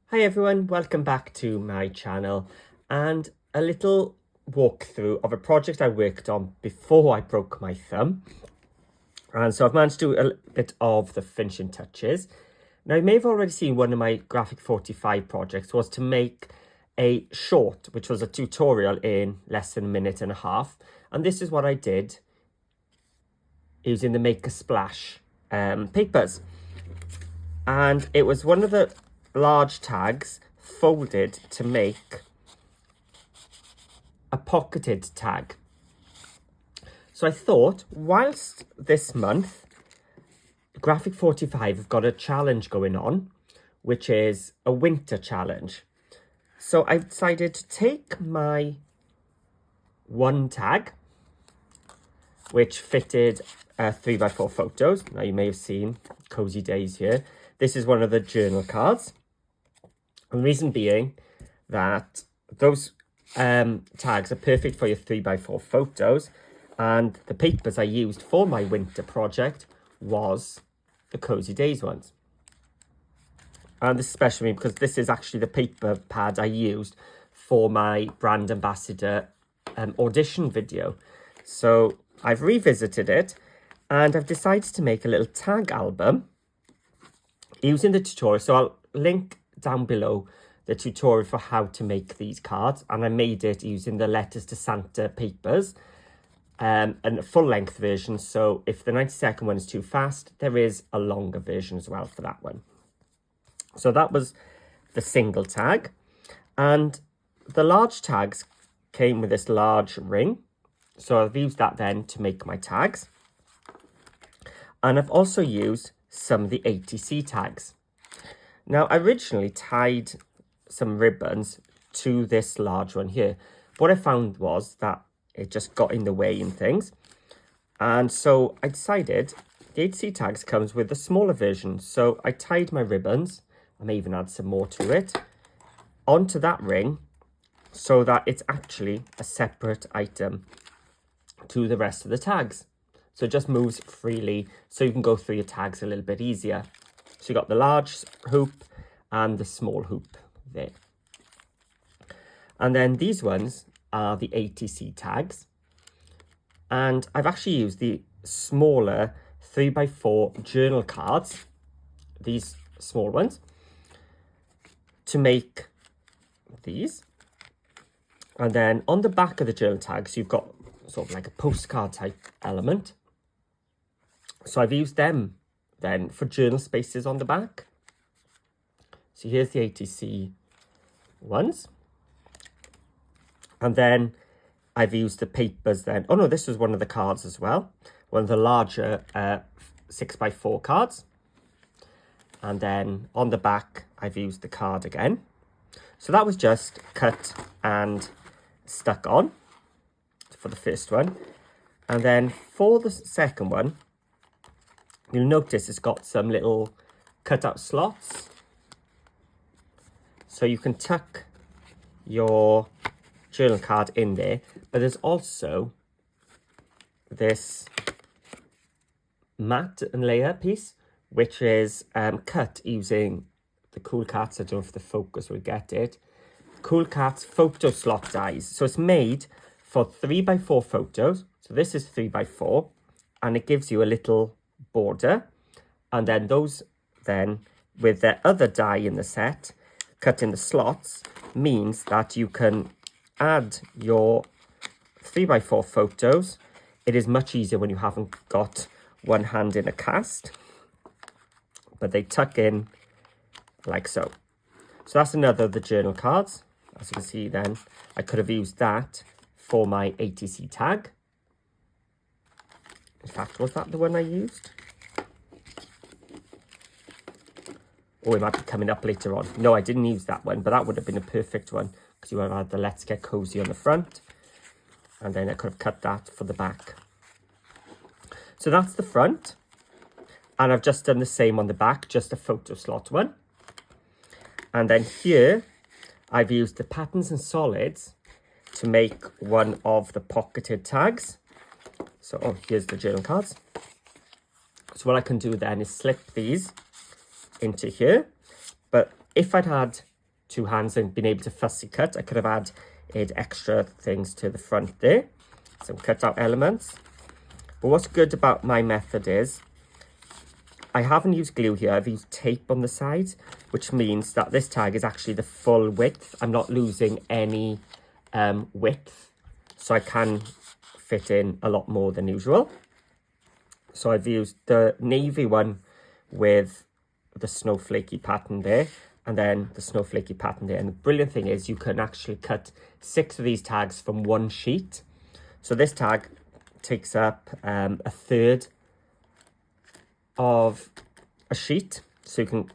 Hi everyone, welcome back to my channel and a little walkthrough of a project I worked on before I broke my thumb. And so I've managed to do a bit of the finishing touches. Now you may have already seen one of my Graphic45 projects was to make a short, which was a tutorial in less than a minute and a half. And this is what I did using the Make a Splash papers. And it was one of the large tags folded to make a pocketed tag. So I thought, whilst this month Graphic45 have got a challenge going on, which is a winter challenge. So I decided to take my one tag, which fitted 3x4 photos. Now you may have seen Cozy Days here. This is one of the journal cards. And the reason being that those tags are perfect for your 3x4 photos, and the papers I used for my winter project was the Cozy Days ones. And this is special for me because this is actually the paper pad I used for my brand ambassador audition video. So I've revisited it and I've decided to make a little tag album using the tutorial. So I'll link down below the tutorial for how to make these cards, and I made it using the Letters to Santa papers and a full-length version. So if the 90-second one is too fast, there is a longer version as well for that one. So that was the single tag, and the large tags came with this large ring. So I've used that then to make my tags, and I've also used some of the ATC tags. Now, I originally tied some ribbons to this large one here. What I found was that it just got in the way and things. And so I decided the ATC tags comes with a smaller version. So I tied my ribbons, I may even add some more to it, onto that ring so that it's actually a separate item to the rest of the tags. So it just moves freely, so you can go through your tags a little bit easier. So you got the large hoop and the small hoop there. And then these ones are the ATC tags. And I've actually used the smaller 3x4 journal cards, these small ones, to make these. And then on the back of the journal tags, you've got sort of like a postcard type element. So I've used them then for journal spaces on the back. So here's the ATC ones. And then I've used the papers then. Oh no, this was one of the cards as well. One of the larger 6x4 cards. And then on the back, I've used the card again. So that was just cut and stuck on for the first one. And then for the second one, you'll notice it's got some little cut-out slots. So you can tuck your journal card in there. But there's also this mat and layer piece, which is cut using the Cool Cats. I don't know if the focus will get it. Cool Cats photo slot dies. So it's made for 3x4 photos. So this is 3x4. And it gives you a little border, and then those then with the other die in the set cut in the slots means that you can add your 3x4 photos. It is much easier when you haven't got one hand in a cast, but they tuck in like so. So that's another of the journal cards. As you can see then, I could have used that for my ATC tag. In fact, was that the one I used? Oh, it might be coming up later on. No, I didn't use that one, but that would have been a perfect one because you would have had the Let's Get Cozy on the front. And then I could have cut that for the back. So that's the front. And I've just done the same on the back, just a photo slot one. And then here, I've used the patterns and solids to make one of the pocketed tags. So here's the journal cards. So what I can do then is slip these into here. But if I'd had two hands and been able to fussy cut. I could have added extra things to the front there, some cut out elements. But what's good about my method is I haven't used glue here, I've used tape on the sides, which means that this tag is actually the full width. I'm not losing any width, so I can fit in a lot more than usual. So I've used the navy one with the snowflakey pattern there, and then the snowflakey pattern there. And the brilliant thing is you can actually cut 6 of these tags from one sheet. So this tag takes up a third of a sheet, so you can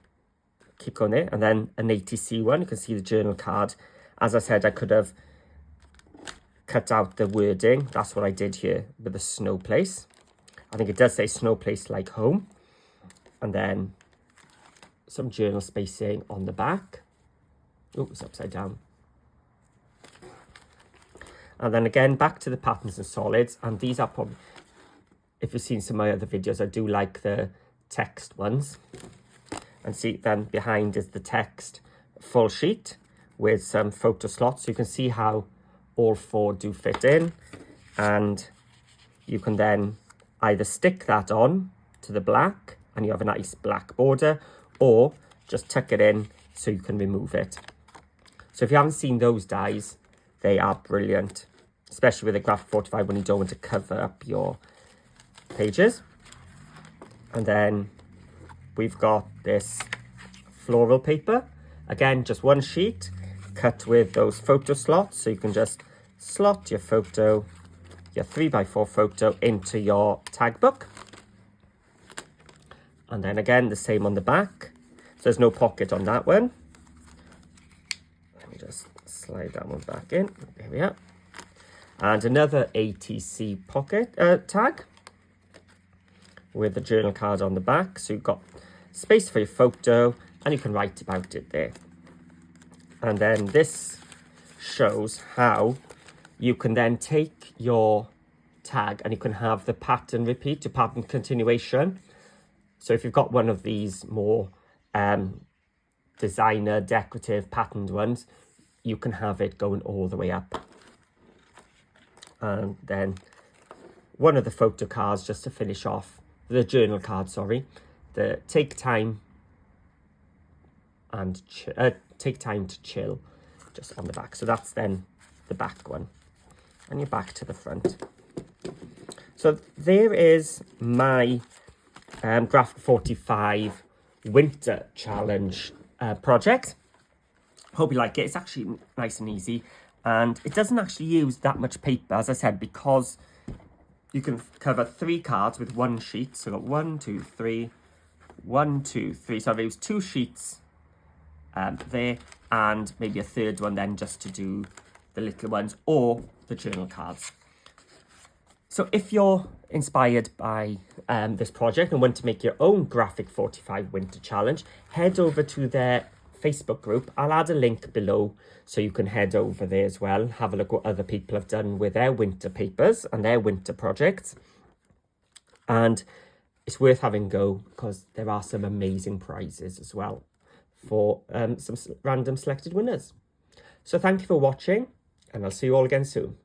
keep going there. And then an ATC one, you can see the journal card. As I said, I could have cut out the wording. That's what I did here with the snow place. I think it does say snow place like home. And then some journal spacing on the back. Oh, it's upside down. And then again, back to the patterns and solids. And these are probably, if you've seen some of my other videos, I do like the text ones. And see, then behind is the text full sheet with some photo slots. So you can see how all 4 do fit in. And you can then either stick that on to the black and you have a nice black border, or just tuck it in so you can remove it. So if you haven't seen those dies, they are brilliant, especially with the Graphic45 when you don't want to cover up your pages. And then we've got this floral paper. Again, just one sheet, cut with those photo slots, so you can just slot your photo, your 3x4 photo into your tag book. And then again, the same on the back. So there's no pocket on that one. Let me just slide that one back in. There we are. And another ATC pocket tag with the journal card on the back. So you've got space for your photo and you can write about it there. And then this shows how you can then take your tag and you can have the pattern repeat, to pattern continuation. So if you've got one of these more designer, decorative, patterned ones, you can have it going all the way up. And then one of the photo cards, just to finish off, the journal card, sorry, the take time and take time to chill, just on the back. So that's then the back one. And you're back to the front. So there is my Graphic45 Winter Challenge project. Hope you like it. It's actually nice and easy, and it doesn't actually use that much paper, as I said, because you can cover 3 cards with one sheet. So I've got 1, 2, 3, 1, 2, 3. So I've used 2 sheets there, and maybe a third one then just to do the little ones or the journal cards. So if you're inspired by this project and want to make your own Graphic45 Winter Challenge, head over to their Facebook group. I'll add a link below so you can head over there as well. Have a look what other people have done with their winter papers and their winter projects. And it's worth having a go because there are some amazing prizes as well for some random selected winners. So thank you for watching, and I'll see you all again soon.